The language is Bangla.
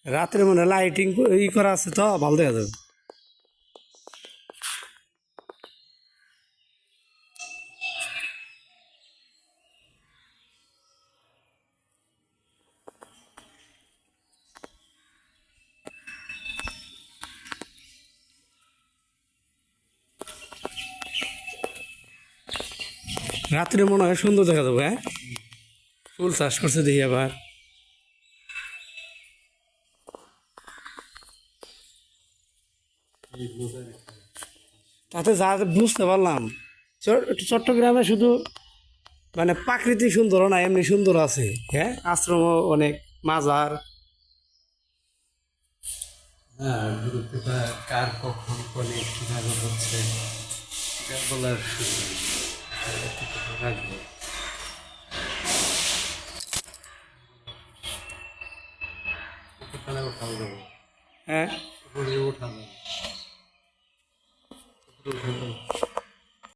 রাত্রে মনে হয় লাইটিং করা আছে তো ভালো দেখা যাবে। রাত্রে মনে হয় সুন্দর দেখা যাবে। হ্যাঁ, ফুল চাষ করছে দেখি আবার। তাতে যা বুঝতে পারলাম, চট্টগ্রামে শুধু মানে প্রাকৃতিক সুন্দর না, এমনি সুন্দর আছে। হ্যাঁ, আশ্রমও অনেক, মাজার। হ্যাঁ, গুরুত্বটা কার কখন কোনে কীভাবে হচ্ছে এটা বলার সুযোগ নেই। এতটুকু রাখবো। ওখানে উঠাও যাবো, হ্যাঁ, উপরে উঠানো, উপরে উঠানো।